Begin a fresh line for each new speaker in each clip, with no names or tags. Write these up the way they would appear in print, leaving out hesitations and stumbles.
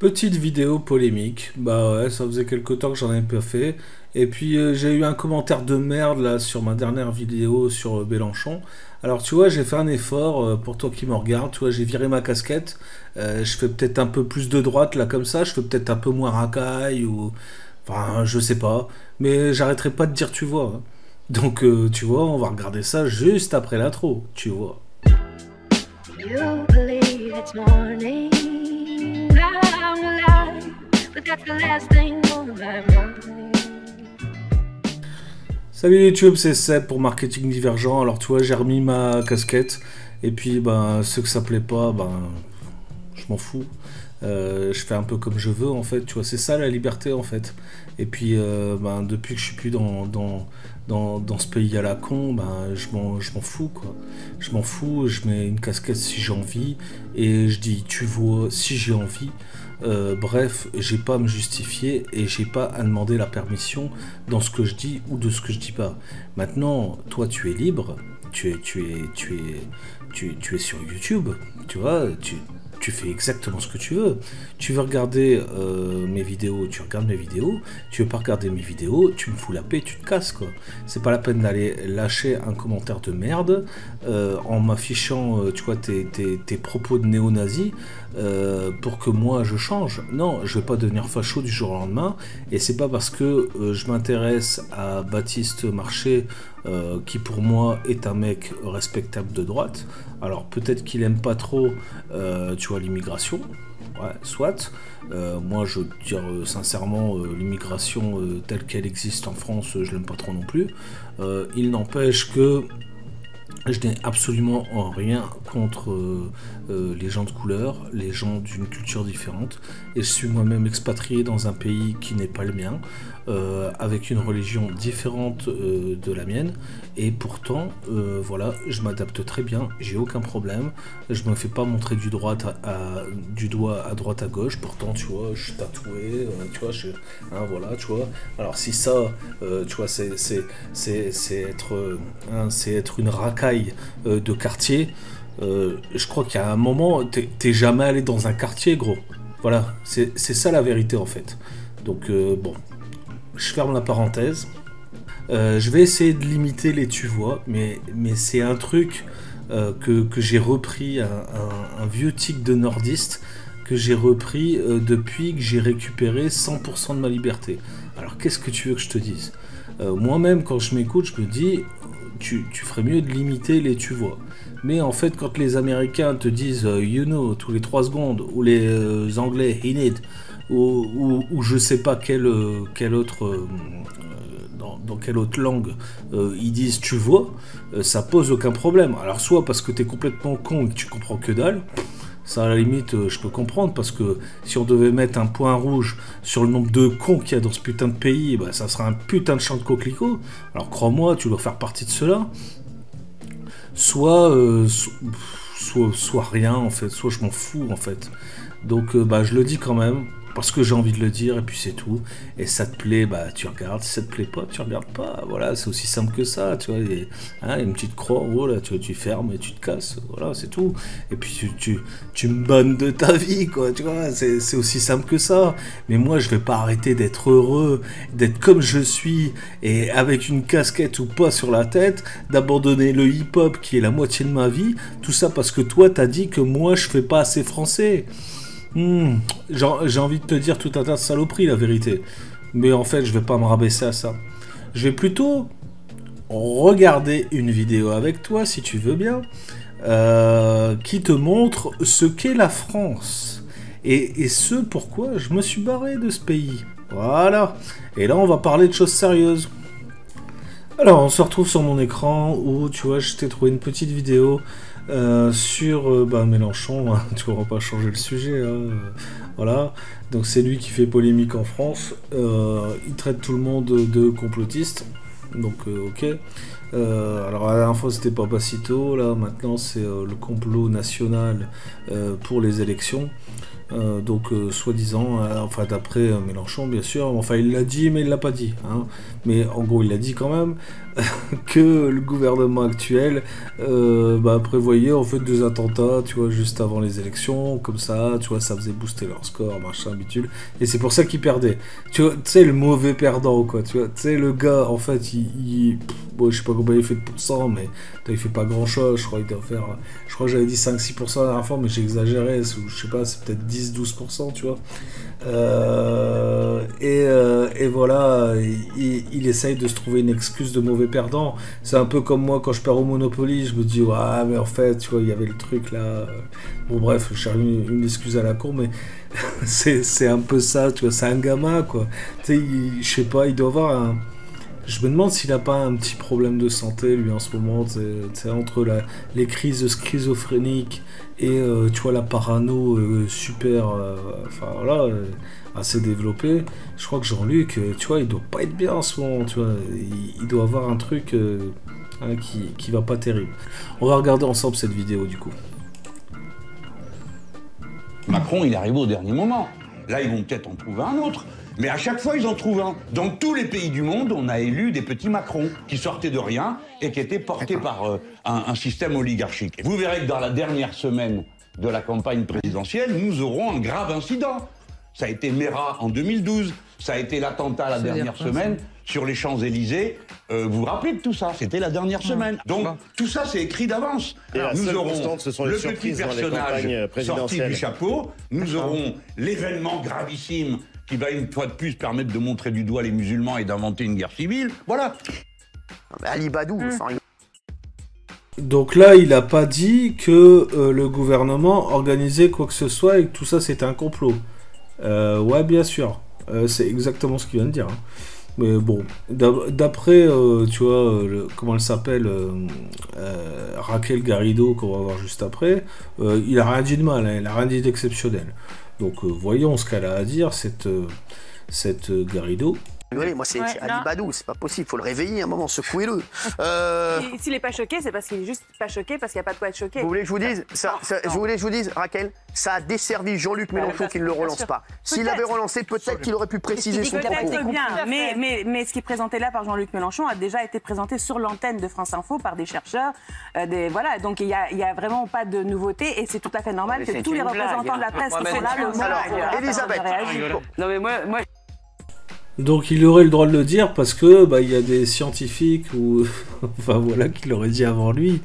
Petite vidéo polémique, bah ouais, ça faisait quelque temps que j'en avais pas fait. Et puis j'ai eu un commentaire de merde là sur ma dernière vidéo sur Mélenchon. Alors tu vois, j'ai fait un effort pour toi qui me regarde, tu vois, j'ai viré ma casquette. Je fais peut-être un peu plus de droite là comme ça, je fais peut-être un peu moins racaille ou... Enfin, je sais pas. Mais j'arrêterai pas de dire tu vois, hein. Donc tu vois, on va regarder ça juste après l'intro, tu vois.
You believe it's morning. I'm alive, but that's the last thing on my mind.
Salut YouTube, c'est Seb pour Marketing Divergent. Alors tu vois, j'ai remis ma casquette. Et puis, ben, ceux que ça plaît pas, ben, je m'en fous. Je fais un peu comme je veux en fait, tu vois, c'est ça la liberté en fait. Et puis ben, depuis que je suis plus dans ce pays à la con, ben, je m'en fous quoi. Je m'en fous, je mets une casquette si j'ai envie et je dis tu vois si j'ai envie. Bref, j'ai pas à me justifier et j'ai pas à demander la permission dans ce que je dis ou de ce que je dis pas. Maintenant, toi tu es libre, tu es sur YouTube, tu vois, tu fais exactement ce que tu veux. Tu veux regarder mes vidéos, tu regardes mes vidéos. Tu veux pas regarder mes vidéos, tu me fous la paix, tu te casses quoi. C'est pas la peine d'aller lâcher un commentaire de merde en m'affichant, tu vois, tes propos de néo-nazi pour que moi je change. Non, je vais pas devenir facho du jour au lendemain. Et c'est pas parce que je m'intéresse à Baptiste Marché qui pour moi est un mec respectable de droite. Alors peut-être qu'il aime pas trop, tu vois, l'immigration, ouais, soit. Moi, je veux dire sincèrement, l'immigration telle qu'elle existe en France, je l'aime pas trop non plus. Il n'empêche que je n'ai absolument rien contre les gens de couleur, les gens d'une culture différente. Et je suis moi-même expatrié dans un pays qui n'est pas le mien, avec une religion différente de la mienne. Et pourtant, voilà, je m'adapte très bien, j'ai aucun problème. Je me fais pas montrer du doigt à droite à gauche. Pourtant, tu vois, je suis tatoué, tu vois, hein, voilà, tu vois. Alors si ça, tu vois, c'est être une racaille de quartier. Je crois qu'il y a un moment, t'es jamais allé dans un quartier, gros. Voilà, c'est ça la vérité en fait. Donc bon, je ferme la parenthèse. Je vais essayer de limiter les tu vois, mais c'est un truc que j'ai repris, un vieux tic de nordiste que j'ai repris depuis que j'ai récupéré 100% de ma liberté. Alors qu'est-ce que tu veux que je te dise? Moi-même, quand je m'écoute, je me dis, tu ferais mieux de limiter les tu vois. Mais en fait, quand les Américains te disent you know tous les 3 secondes, ou les Anglais he need, ou je sais pas quelle autre dans quelle autre langue ils disent tu vois, ça pose aucun problème. Alors soit parce que t'es complètement con et que tu comprends que dalle, ça à la limite je peux comprendre, parce que si on devait mettre un point rouge sur le nombre de cons qu'il y a dans ce putain de pays, bah, ça serait un putain de champ de coquelicots. Alors crois-moi, tu dois faire partie de cela. Soit rien en fait, soit je m'en fous en fait. Donc bah je le dis quand même, parce que j'ai envie de le dire, et puis c'est tout. Et ça te plaît, bah tu regardes, si ça te plaît pas, tu regardes pas. Voilà, c'est aussi simple que ça, tu vois. Hein, une petite croix en haut, là, tu fermes et tu te casses, voilà, c'est tout. Et puis tu me bannes de ta vie, quoi, tu vois, c'est aussi simple que ça. Mais moi, je vais pas arrêter d'être heureux, d'être comme je suis, et avec une casquette ou pas sur la tête, d'abandonner le hip-hop qui est la moitié de ma vie, tout ça parce que toi, t'as dit que moi, je fais pas assez français. J'ai envie de te dire tout un tas de saloperies, la vérité. Mais en fait, je vais pas me rabaisser à ça. Je vais plutôt regarder une vidéo avec toi, si tu veux bien, qui te montre ce qu'est la France. Et ce pourquoi je me suis barré de ce pays. Voilà. Et là, on va parler de choses sérieuses. Alors, on se retrouve sur mon écran où, tu vois, je t'ai trouvé une petite vidéo sur Mélenchon, hein, tu vas pas changer le sujet, hein, voilà. Donc c'est lui qui fait polémique en France, il traite tout le monde de complotiste, donc ok. Alors la dernière fois c'était Papacito, là maintenant c'est le complot national pour les élections. Soi-disant, enfin d'après Mélenchon bien sûr, enfin il l'a dit mais il l'a pas dit, hein. Mais en gros il l'a dit quand même, que le gouvernement actuel prévoyait en fait des attentats, tu vois, juste avant les élections, comme ça, tu vois, ça faisait booster leur score, machin, bidule, et c'est pour ça qu'ils perdaient. Tu vois, tu sais, le mauvais perdant, quoi, tu vois, tu sais, le gars, en fait, bon, je sais pas combien il fait de pourcents, mais il fait pas grand chose, je crois qu'il doit faire, je crois que j'avais dit 5-6% la dernière fois, mais j'ai exagéré, je sais pas, c'est peut-être 10-12%, tu vois. Et voilà, il essaye de se trouver une excuse de mauvais perdant. C'est un peu comme moi quand je perds au Monopoly, je me dis ouais mais en fait tu vois il y avait le truc là. Bon bref, je cherche une excuse à la con, mais c'est un peu ça, tu vois, c'est un gamin quoi. Tu sais, je sais pas, il doit avoir un... Je me demande s'il a pas un petit problème de santé lui en ce moment, tu sais, entre les crises schizophréniques et tu vois la parano super, enfin voilà, assez développée. Je crois que Jean-Luc, tu vois, il doit pas être bien en ce moment, tu vois, il doit avoir un truc qui va pas terrible. On va regarder ensemble cette vidéo du coup.
Macron, il arrive au dernier moment. Là, ils vont peut-être en trouver un autre. Mais à chaque fois, ils en trouvent un. Dans tous les pays du monde, on a élu des petits Macron qui sortaient de rien et qui étaient portés par un système oligarchique. Et vous verrez que dans la dernière semaine de la campagne présidentielle, nous aurons un grave incident. Ça a été Mera en 2012, ça a été l'attentat la dernière semaine sur les Champs-Élysées. Vous vous rappelez de tout ça? C'était la dernière semaine. Donc tout ça, c'est écrit d'avance. Nous aurons le petit personnage sorti du chapeau, nous aurons l'événement gravissime qui va une fois de plus permettre de montrer du doigt les musulmans et d'inventer une guerre civile. Voilà.
Ali Badou,
Donc là, il n'a pas dit que le gouvernement organisait quoi que ce soit et que tout ça c'était un complot. Ouais, bien sûr. C'est exactement ce qu'il vient de dire. Hein. Mais bon, d'après, tu vois, comment elle s'appelle, Raquel Garrido, qu'on va voir juste après, il a rien dit de mal, hein, il a rien dit d'exceptionnel. Donc voyons ce qu'elle a à dire, cette Garrido.
Oui, moi c'est Ali Badou, c'est pas possible, faut le réveiller un moment, secouez-le.
S'il est pas choqué, c'est parce qu'il est juste pas choqué, parce qu'il n'y a pas de quoi être choqué.
Vous voulez que je vous dise vous voulez que je vous dise, Raquel, ça a desservi Jean-Luc Mélenchon qui ne le relance pas. S'il avait relancé, peut-être qu'il aurait pu préciser son propos.
Peut-être bien, mais ce qui est présenté là par Jean-Luc Mélenchon a déjà été présenté sur l'antenne de France Info par des chercheurs. Voilà, donc il y a vraiment pas de nouveauté et c'est tout à fait normal que tous les représentants de la presse qui sont là le voient.
Alors, Elisabeth.
Non mais moi...
Donc il aurait le droit de le dire parce que il y a des scientifiques ou enfin voilà qui l'auraient dit avant lui.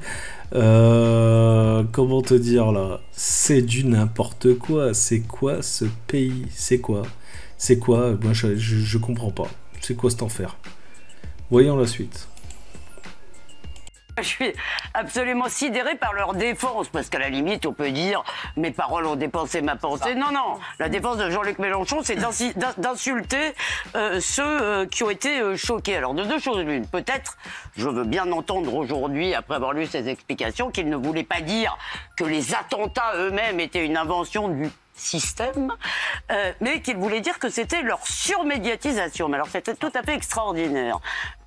Comment te dire là? C'est du n'importe quoi. C'est quoi ce pays? C'est quoi? Moi je comprends pas. C'est quoi cet enfer? Voyons la suite.
Je suis absolument sidérée par leur défense, parce qu'à la limite, on peut dire « mes paroles ont dépensé ma pensée ». Non, non, la défense de Jean-Luc Mélenchon, c'est d'insulter ceux qui ont été choqués. Alors, de deux choses l'une. Peut-être, je veux bien entendre aujourd'hui, après avoir lu ses explications, qu'il ne voulait pas dire que les attentats eux-mêmes étaient une invention du système, mais qu'il voulait dire que c'était leur surmédiatisation. Mais alors, c'était tout à fait extraordinaire.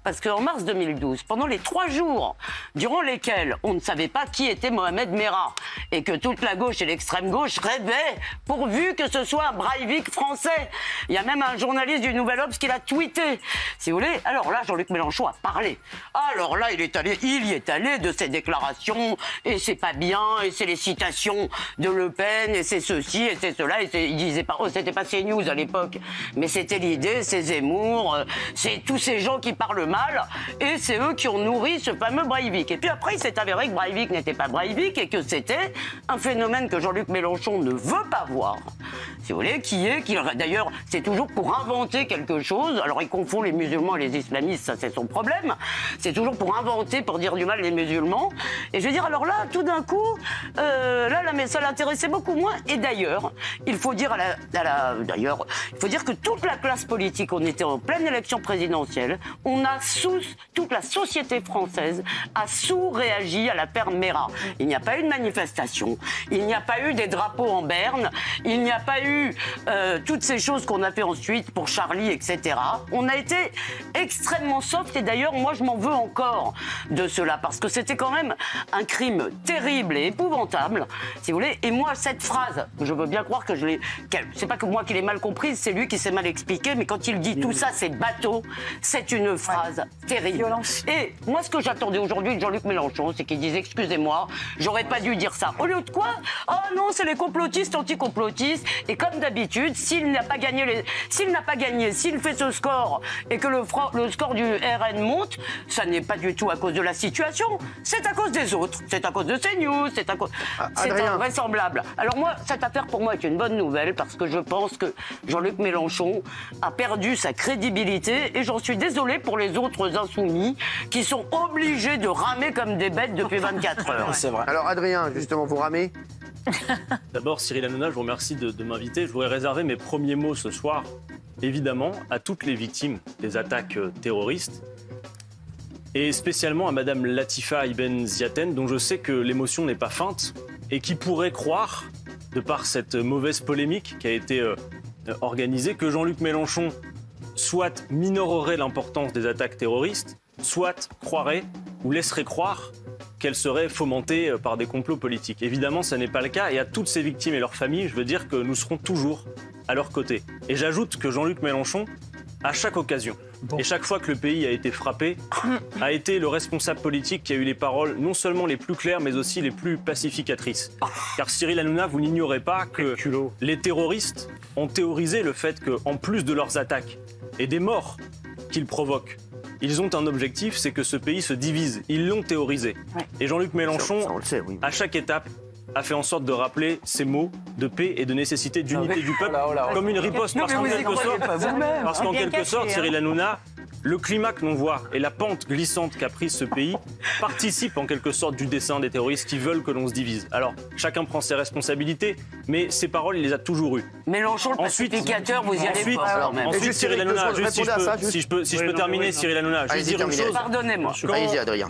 Parce qu'en mars 2012, pendant les 3 jours durant lesquels on ne savait pas qui était Mohamed Merah et que toute la gauche et l'extrême gauche rêvaient pourvu que ce soit un Breivik français. Il y a même un journaliste du Nouvel Obs qui l'a tweeté, si vous voulez. Alors là, Jean-Luc Mélenchon a parlé. Alors là, il y est allé de ses déclarations et c'est pas bien et c'est les citations de Le Pen et c'est ceci et c'est cela. Et il disait pas, c'était pas CNews à l'époque, mais c'était l'idée, c'est Zemmour, c'est tous ces gens qui parlent mal, et c'est eux qui ont nourri ce fameux Breivik. Et puis après, il s'est avéré que Breivik n'était pas Breivik et que c'était un phénomène que Jean-Luc Mélenchon ne veut pas voir, si vous voulez, d'ailleurs, c'est toujours pour inventer quelque chose. Alors, il confond les musulmans et les islamistes, ça c'est son problème. C'est toujours pour inventer, pour dire du mal des musulmans. Et je veux dire, alors là, tout d'un coup, mais ça l'intéressait beaucoup moins. Et d'ailleurs, il faut dire que toute la classe politique, on était en pleine élection présidentielle, toute la société française a sous-réagi à l'affaire Merah. Il n'y a pas eu de manifestation. manifestations, il n'y a pas eu des drapeaux en berne, il n'y a pas eu toutes ces choses qu'on a fait ensuite pour Charlie, etc. On a été extrêmement soft et d'ailleurs, moi, je m'en veux encore de cela parce que c'était quand même un crime terrible et épouvantable, si vous voulez. Et moi, cette phrase, je veux bien croire que je l'ai... C'est pas que moi qui l'ai mal comprise, c'est lui qui s'est mal expliqué, mais quand il dit tout ça, c'est bateau, c'est une phrase terrible. Violence. Et moi, ce que j'attendais aujourd'hui de Jean-Luc Mélenchon, c'est qu'il dise « Excusez-moi, j'aurais pas dû dire ça ». Au lieu de quoi ? Oh non, c'est les complotistes, anti-complotistes. Et comme d'habitude, s'il n'a pas gagné, s'il fait ce score et que le score du RN monte, ça n'est pas du tout à cause de la situation, c'est à cause des autres, c'est à cause de CNews, c'est invraisemblable. Alors moi, cette affaire pour moi est une bonne nouvelle parce que je pense que Jean-Luc Mélenchon a perdu sa crédibilité et j'en suis désolée pour les autres insoumis qui sont obligés de ramer comme des bêtes depuis 24 heures.
C'est vrai.
Alors Adrien, justement, vous ramez?
D'abord, Cyril Hanouna, je vous remercie de m'inviter. Je voudrais réserver mes premiers mots ce soir, évidemment, à toutes les victimes des attaques terroristes et spécialement à Madame Latifa Ibn Ziaten, dont je sais que l'émotion n'est pas feinte et qui pourrait croire, de par cette mauvaise polémique qui a été organisée, que Jean-Luc Mélenchon soit minorerait l'importance des attaques terroristes, soit croirait ou laisserait croire qu'elles seraient fomentées par des complots politiques. Évidemment, ça n'est pas le cas, et à toutes ces victimes et leurs familles, je veux dire que nous serons toujours à leur côté. Et j'ajoute que Jean-Luc Mélenchon, à chaque occasion, et chaque fois que le pays a été frappé, a été le responsable politique qui a eu les paroles non seulement les plus claires, mais aussi les plus pacificatrices. Car Cyril Hanouna, vous n'ignorez pas que les terroristes ont théorisé le fait qu'en plus de leurs attaques et des morts qu'ils provoquent, ils ont un objectif, c'est que ce pays se divise. Ils l'ont théorisé. Ouais. Et Jean-Luc Mélenchon, ça, on le sait, oui. À chaque étape, a fait en sorte de rappeler ces mots de paix et de nécessité d'unité du peuple comme une riposte. Parce qu'en quelque sorte, Cyril Hanouna, le climat que l'on voit et la pente glissante qu'a prise ce pays participent en quelque sorte du dessein des terroristes qui veulent que l'on se divise. Alors, chacun prend ses responsabilités, mais ces paroles, il les a toujours eues.
Mélenchon, le pacificateur, vous y allez pas.
Ensuite, Cyril Hanouna, si je peux terminer, Cyril Hanouna, je vais dire une chose.
Pardonnez-moi.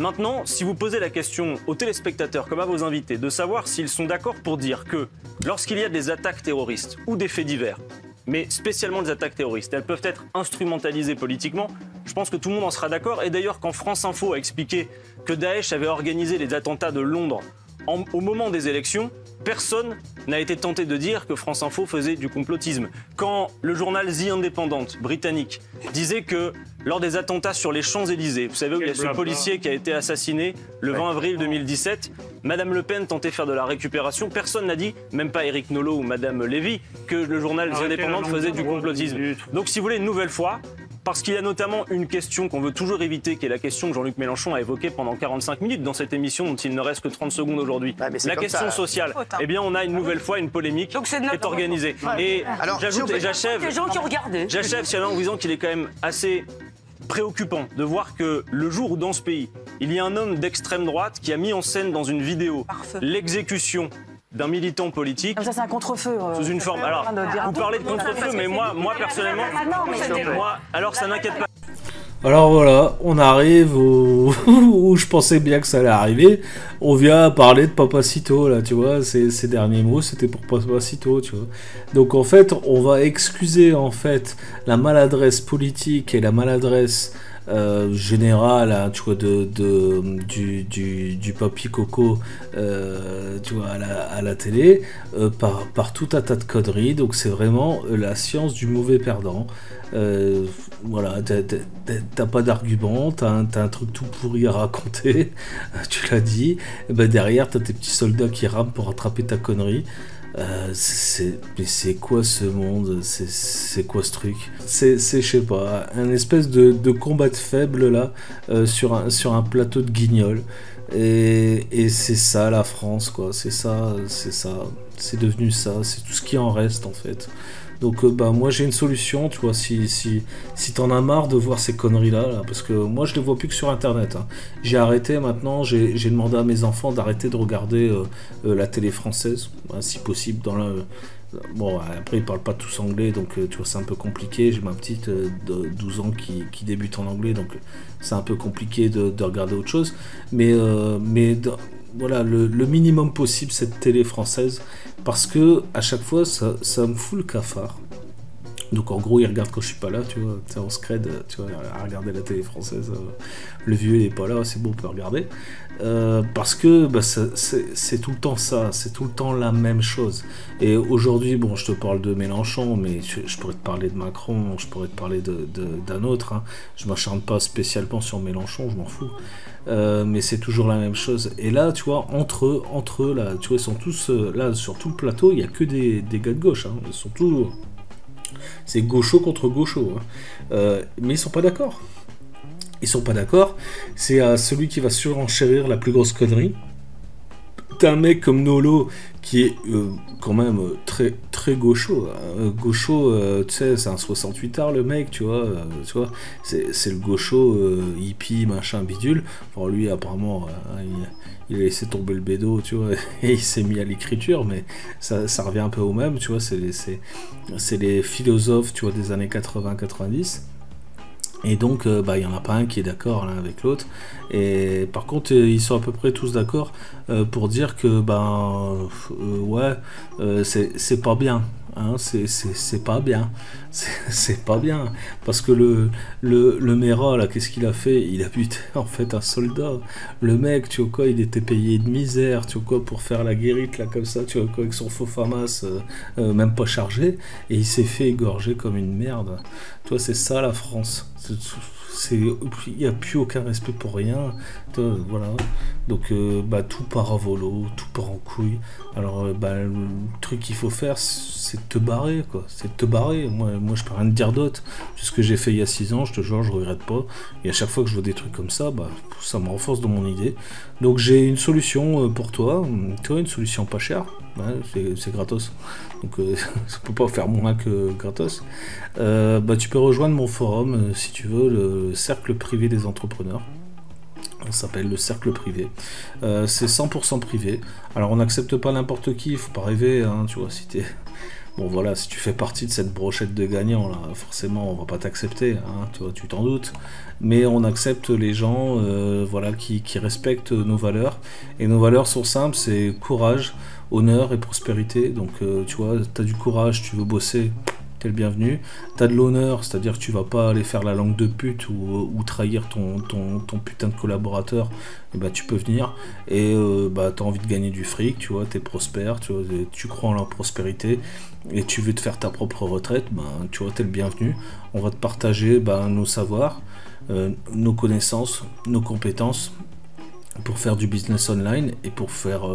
Maintenant, si vous posez la question aux téléspectateurs comme à vos invités de savoir s'ils sont d'accord pour dire que lorsqu'il y a des attaques terroristes ou des faits divers, mais spécialement des attaques terroristes, elles peuvent être instrumentalisées politiquement, je pense que tout le monde en sera d'accord. Et d'ailleurs, quand France Info a expliqué que Daesh avait organisé les attentats de Londres au moment des élections, personne n'a été tenté de dire que France Info faisait du complotisme. Quand le journal The Independent britannique disait que lors des attentats sur les Champs-Élysées, vous savez où il y a ce policier qui a été assassiné le 20 avril 2017, Madame Le Pen tentait de faire de la récupération, personne n'a dit, même pas Éric Nolot ou Madame Lévy, que le journal The Independent faisait du complotisme. Donc si vous voulez, une nouvelle fois, parce qu'il y a notamment une question qu'on veut toujours éviter, qui est la question que Jean-Luc Mélenchon a évoquée pendant 45 minutes dans cette émission dont il ne reste que 30 secondes aujourd'hui. La question sociale. Eh bien, on a une nouvelle fois une polémique qui est organisée. Et j'ajoute, et j'achève, Cyril, en vous disant qu'il est quand même assez préoccupant de voir que le jour où dans ce pays, il y a un homme d'extrême droite qui a mis en scène dans une vidéo l'exécution d'un militant politique.
Comme ça, c'est un contre-feu.
Sous une forme. Alors, vous parlez de contre-feu, mais moi personnellement, alors ça n'inquiète pas.
Alors voilà, on arrive où je pensais bien que ça allait arriver. On vient parler de Papacito, là, tu vois. Ces derniers mots, c'était pour Papacito, tu vois. Donc en fait, on va excuser en fait la maladresse politique et la maladresse générale, hein, tu vois, du Papy Coco, tu vois, à la télé, par tout un tas de conneries. Donc c'est vraiment la science du mauvais perdant. Voilà, t'as pas d'argument, t'as un truc tout pourri à raconter, tu l'as dit, et ben derrière t'as tes petits soldats qui rament pour attraper ta connerie. Mais c'est quoi ce monde, c'est quoi ce truc, c'est je sais pas, un espèce de combat de faibles là, sur un plateau de guignol, et c'est ça la France, quoi, c'est ça, c'est devenu ça, c'est tout ce qui en reste en fait. Donc moi j'ai une solution, tu vois, si t'en as marre de voir ces conneries là, parce que moi je les vois plus que sur internet, hein. J'ai arrêté maintenant, j'ai demandé à mes enfants d'arrêter de regarder la télé française, si possible, dans la... Bon, après ils parlent pas tous anglais, donc tu vois, c'est un peu compliqué. J'ai ma petite de 12 ans qui débute en anglais, donc c'est un peu compliqué de regarder autre chose, mais voilà, le minimum possible cette télé française, parce que à chaque fois ça me fout le cafard. Donc en gros, il regarde quand je suis pas là, tu vois, on se crède, tu vois, à regarder la télé française. Le vieux il est pas là, c'est bon, on peut regarder. Parce que bah, c'est tout le temps ça, c'est tout le temps la même chose. Et aujourd'hui, bon, je te parle de Mélenchon, mais je pourrais te parler de Macron, je pourrais te parler d'un autre. Hein. Je m'acharne pas spécialement sur Mélenchon, je m'en fous. Mais c'est toujours la même chose. Et là, tu vois, entre eux, là, tu vois, ils sont tous là sur tout le plateau. Il y a que des gars de gauche. Hein. Ils sont tous, c'est gaucho contre gaucho. Hein. Mais ils sont pas d'accord. Ils sont pas d'accord. C'est à celui qui va surenchérir la plus grosse connerie. T'as un mec comme Nolo qui est quand même très très gaucho. Gaucho, tu sais, c'est un 68 art le mec, tu vois c'est le gaucho hippie, machin, bidule. Bon, lui, apparemment, il a laissé tomber le bédo, tu vois, et il s'est mis à l'écriture, mais ça revient un peu au même, tu vois, c'est les philosophes, tu vois, des années 80-90. Et donc, il n'y en a pas un qui est d'accord l'un avec l'autre. Et par contre, ils sont à peu près tous d'accord pour dire que, c'est pas bien. Hein, c'est pas bien. C'est pas bien. Parce que le Mera, là, qu'est-ce qu'il a fait? Il a buté, en fait, un soldat. Le mec, tu vois quoi, il était payé de misère, tu vois quoi, pour faire la guérite, là, comme ça, tu vois quoi, avec son faux famas, même pas chargé. Et il s'est fait égorger comme une merde. Tu vois, c'est ça, la France. Il n'y a plus aucun respect pour rien, voilà. Donc tout part à volo, tout part en couille. Alors le truc qu'il faut faire, c'est de te barrer, quoi. C'est de te barrer. Moi je peux rien te dire d'autre. C'est ce que j'ai fait il y a 6 ans, je te jure, je regrette pas. Et à chaque fois que je vois des trucs comme ça, ça me renforce dans mon idée. Donc j'ai une solution pour toi. Tu vois, une solution pas chère. Ouais, c'est gratos. Donc ça peut pas faire moins que gratos. Tu peux rejoindre mon forum si tu veux, le cercle privé des entrepreneurs. Ça s'appelle le cercle privé. C'est 100% privé. Alors on n'accepte pas n'importe qui, il faut pas rêver, hein, tu vois, si t'es... Bon voilà, si tu fais partie de cette brochette de gagnants, là, forcément on va pas t'accepter, hein, tu vois, tu t'en doutes. Mais on accepte les gens voilà, qui respectent nos valeurs. Et nos valeurs sont simples, c'est courage, honneur et prospérité. Donc tu vois, t'as du courage, tu veux bosser, t'es le bienvenu. T'as de l'honneur, c'est-à-dire que tu vas pas aller faire la langue de pute ou trahir ton putain de collaborateur, et tu peux venir. Et t'as envie de gagner du fric, tu vois, t'es prospère, tu vois, tu crois en la prospérité, et tu veux te faire ta propre retraite, tu vois, t'es le bienvenu. On va te partager nos savoirs, nos connaissances, nos compétences, pour faire du business online et pour faire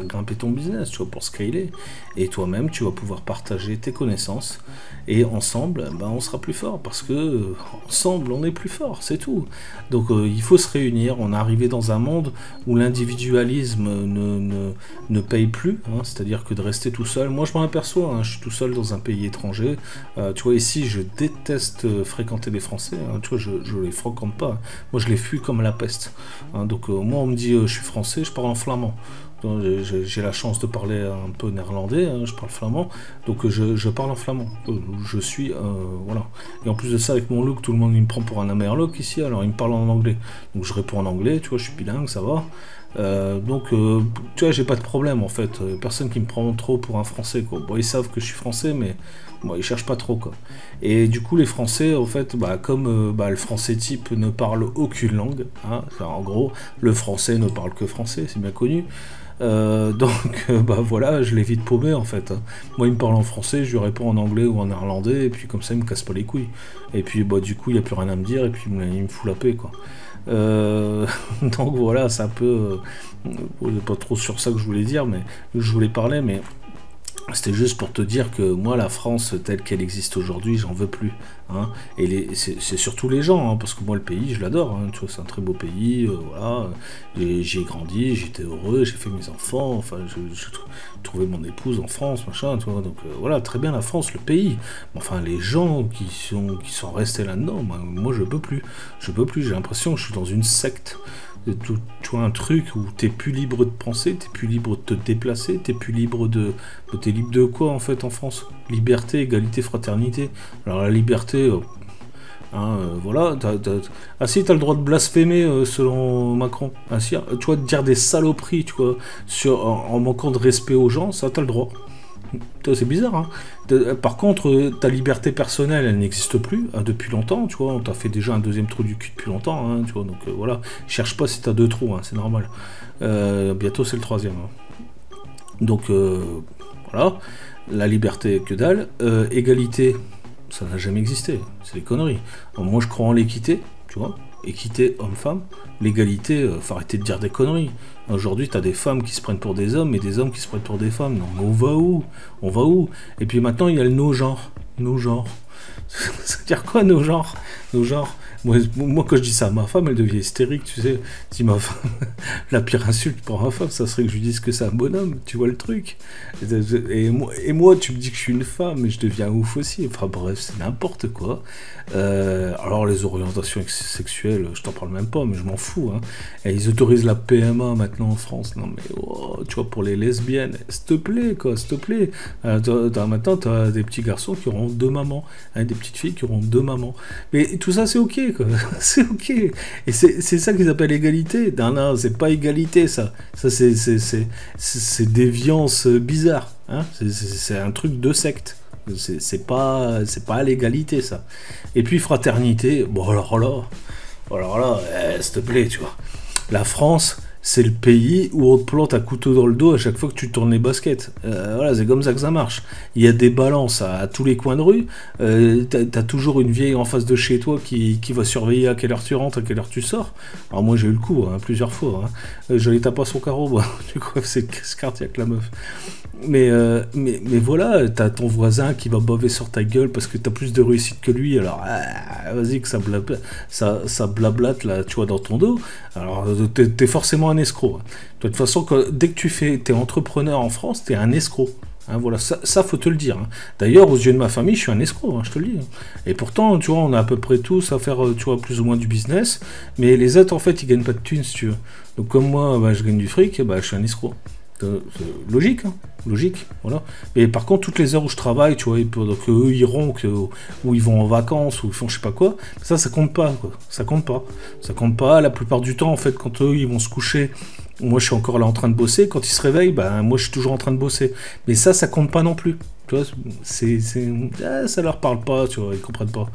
grimper ton business, tu vois, pour scaler. Et toi-même, tu vas pouvoir partager tes connaissances et ensemble, on sera plus fort parce que ensemble, on est plus fort, c'est tout. Donc, il faut se réunir. On est arrivé dans un monde où l'individualisme ne paye plus, hein, c'est-à-dire que de rester tout seul. Moi, je m'en aperçois, hein, je suis tout seul dans un pays étranger. Tu vois, ici, je déteste fréquenter les Français. Hein, tu vois, je les fréquente pas. Moi, je les fuis comme la peste. Hein, donc, moi, on me dit je suis français, je parle en flamand. J'ai la chance de parler un peu néerlandais, hein, je parle flamand, donc je parle en flamand. Je suis, voilà. Et en plus de ça, avec mon look, tout le monde il me prend pour un amerloc ici, alors il me parle en anglais. Donc je réponds en anglais, tu vois, je suis bilingue, ça va. Tu vois, j'ai pas de problème en fait. Personne qui me prend trop pour un français, quoi. Bon, ils savent que je suis français, mais bon, ils cherchent pas trop, quoi. Et du coup, les Français, en fait, comme le français type ne parle aucune langue, hein, en gros, le français ne parle que français, c'est bien connu. Voilà, je l'ai vite paumé en fait. Moi il me parle en français, je lui réponds en anglais ou en néerlandais, et puis comme ça il me casse pas les couilles. Et puis du coup il n'y a plus rien à me dire, et puis il me fout la paix, quoi. Donc voilà, c'est un peu pas trop sur ça que je voulais dire, mais je voulais parler, mais c'était juste pour te dire que moi, la France telle qu'elle existe aujourd'hui, j'en veux plus. Hein. Et c'est surtout les gens, hein, parce que moi, le pays, je l'adore. Hein, tu vois, c'est un très beau pays. Voilà, j'y ai grandi, j'étais heureux, j'ai fait mes enfants. Enfin, j'ai trouvé mon épouse en France, machin. Tu vois, donc voilà, très bien la France, le pays. Enfin, les gens qui sont restés là-dedans, moi, je peux plus. Je peux plus. J'ai l'impression que je suis dans une secte. Tu vois, un truc où t'es plus libre de penser, t'es plus libre de te déplacer, t'es plus libre de... T'es libre de quoi en fait en France? Liberté, égalité, fraternité. Alors la liberté, Hein, voilà, ah si, t'as le droit de blasphémer selon Macron. Ah si, tu vois, de dire des saloperies, tu vois, en manquant de respect aux gens, ça t'as le droit. C'est bizarre, hein. Par contre, ta liberté personnelle, elle n'existe plus hein, depuis longtemps, tu vois. On t'a fait déjà un deuxième trou du cul depuis longtemps, hein, tu vois. Donc voilà, cherche pas si t'as 2 trous, hein, c'est normal. Bientôt c'est le 3e. Hein. Donc voilà, la liberté que dalle, égalité. Ça n'a jamais existé, c'est des conneries. Alors, moi je crois en l'équité, tu vois, équité homme-femme, l'égalité, faut arrêter de dire des conneries. Aujourd'hui t'as des femmes qui se prennent pour des hommes et des hommes qui se prennent pour des femmes. Non mais on va où? On va où? Et puis maintenant il y a le no-genre. No-genre. Ça veut dire quoi no-genre? No-genre. Moi, quand je dis ça à ma femme, elle devient hystérique, tu sais. Si ma femme, la pire insulte pour ma femme, ça serait que je lui dise que c'est un bonhomme, tu vois le truc. Et moi, tu me dis que je suis une femme, et je deviens ouf aussi. Enfin bref, c'est n'importe quoi. Alors les orientations sexuelles, je t'en parle même pas, mais je m'en fous. Hein. Et ils autorisent la PMA maintenant en France. Non mais, oh, tu vois, pour les lesbiennes, s'il te plaît, quoi, s'il te plaît. Maintenant, t'as des petits garçons qui auront 2 mamans, hein, des petites filles qui auront 2 mamans. Mais tout ça, c'est ok. C'est ok. Et c'est ça qu'ils appellent égalité. Non, c'est pas égalité, ça. Ça, c'est déviance bizarre. Hein, c'est un truc de secte. C'est pas l'égalité, ça. Et puis, fraternité. Bon, alors là, s'il te plaît, tu vois. La France, c'est le pays où on te plante un couteau dans le dos à chaque fois que tu tournes les baskets. Voilà, c'est comme ça que ça marche. Il y a des balances à tous les coins de rue. T'as toujours une vieille en face de chez toi qui va surveiller à quelle heure tu rentres, à quelle heure tu sors. Alors moi j'ai eu le coup hein, plusieurs fois. Hein. J'allais taper à son carreau, moi. Du coup, c'est cardiaque la meuf. Mais voilà, t'as ton voisin qui va baver sur ta gueule parce que t'as plus de réussite que lui, alors vas-y que ça blablate là, tu vois, dans ton dos. Alors t'es forcément un escroc. De toute façon, dès que t'es entrepreneur en France, t'es un escroc. Hein, voilà, ça faut te le dire. Hein. D'ailleurs, aux yeux de ma famille, je suis un escroc, hein, je te le dis. Hein. Et pourtant, tu vois, on a à peu près tous à faire, tu vois, plus ou moins du business. Mais les autres, en fait, ils gagnent pas de thunes, si tu veux. Donc comme moi, bah, je gagne du fric, bah, je suis un escroc. Logique, hein, logique, voilà. Mais par contre, toutes les heures où je travaille, tu vois, donc eux ils ronquent, ou ils vont en vacances, ou ils font je sais pas quoi, ça compte pas, quoi. Ça compte pas. Ça compte pas. La plupart du temps, en fait, quand eux ils vont se coucher, moi je suis encore là en train de bosser. Quand ils se réveillent, ben moi je suis toujours en train de bosser. Mais ça compte pas non plus. Tu vois, ça leur parle pas, tu vois, ils comprennent pas.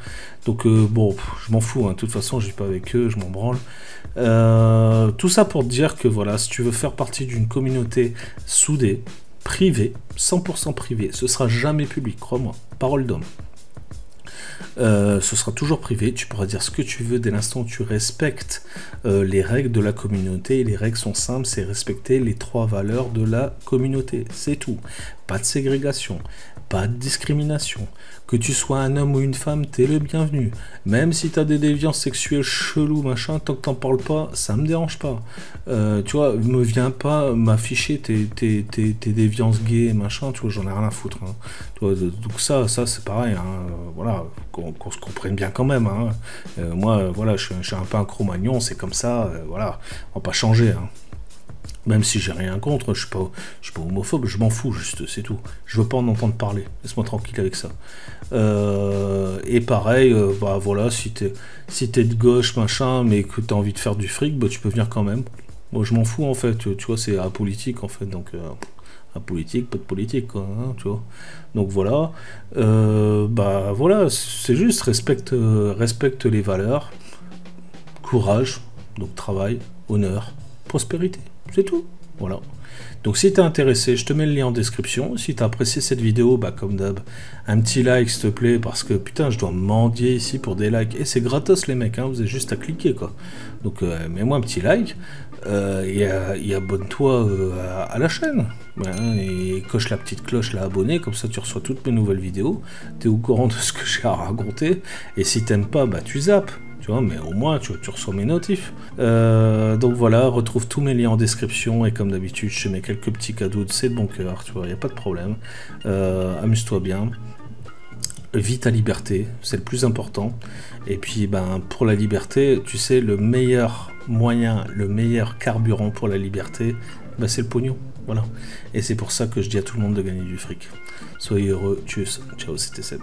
Donc bon, je m'en fous, hein. De toute façon, je vis pas avec eux, je m'en branle. Tout ça pour te dire que voilà, si tu veux faire partie d'une communauté soudée, privée, 100% privée, ce sera jamais public, crois-moi, parole d'homme. Ce sera toujours privé, tu pourras dire ce que tu veux dès l'instant où tu respectes les règles de la communauté. Et les règles sont simples, c'est respecter les 3 valeurs de la communauté, c'est tout. Pas de ségrégation, pas de discrimination. Que tu sois un homme ou une femme, t'es le bienvenu. Même si t'as des déviances sexuelles cheloues, machin, tant que t'en parles pas, ça me dérange pas. Tu vois, me viens pas m'afficher tes déviances gays, machin, tu vois, j'en ai rien à foutre. Hein. Tu vois, donc ça c'est pareil, hein, voilà, qu'on se comprenne bien quand même. Hein. Moi, voilà, je suis un peu un Cro-Magnon, c'est comme ça, voilà, on va pas changer. Hein. Même si j'ai rien contre, je suis pas homophobe, je m'en fous juste, c'est tout. Je veux pas en entendre parler, laisse-moi tranquille avec ça. Et pareil, bah voilà, si t'es de gauche, machin, mais que t'as envie de faire du fric, bah tu peux venir quand même. Moi je m'en fous en fait, tu vois, c'est apolitique en fait, donc apolitique, pas de politique quoi, hein, tu vois. Donc voilà, bah voilà, c'est juste respecte les valeurs, courage, donc travail, honneur, prospérité. C'est tout, voilà. Donc si t'es intéressé, je te mets le lien en description. Si t'as apprécié cette vidéo, bah comme d'hab, un petit like s'il te plaît, parce que putain je dois mendier ici pour des likes. Et c'est gratos les mecs, hein, vous avez juste à cliquer quoi. Donc mets-moi un petit like, et abonne-toi à la chaîne. Ouais, et coche la petite cloche là, abonné, comme ça tu reçois toutes mes nouvelles vidéos. T'es au courant de ce que j'ai à raconter. Et si t'aimes pas, bah tu zappes. Tu vois, mais au moins tu reçois mes notifs. Donc voilà, retrouve tous mes liens en description et comme d'habitude, je te mets quelques petits cadeaux, c'est de bon cœur, tu vois, il n'y a pas de problème. Amuse-toi bien. Vis ta liberté, c'est le plus important. Et puis, ben, pour la liberté, tu sais, le meilleur moyen, le meilleur carburant pour la liberté, ben, c'est le pognon. Voilà. Et c'est pour ça que je dis à tout le monde de gagner du fric. Soyez heureux, tchuss, ciao, c'était Seb.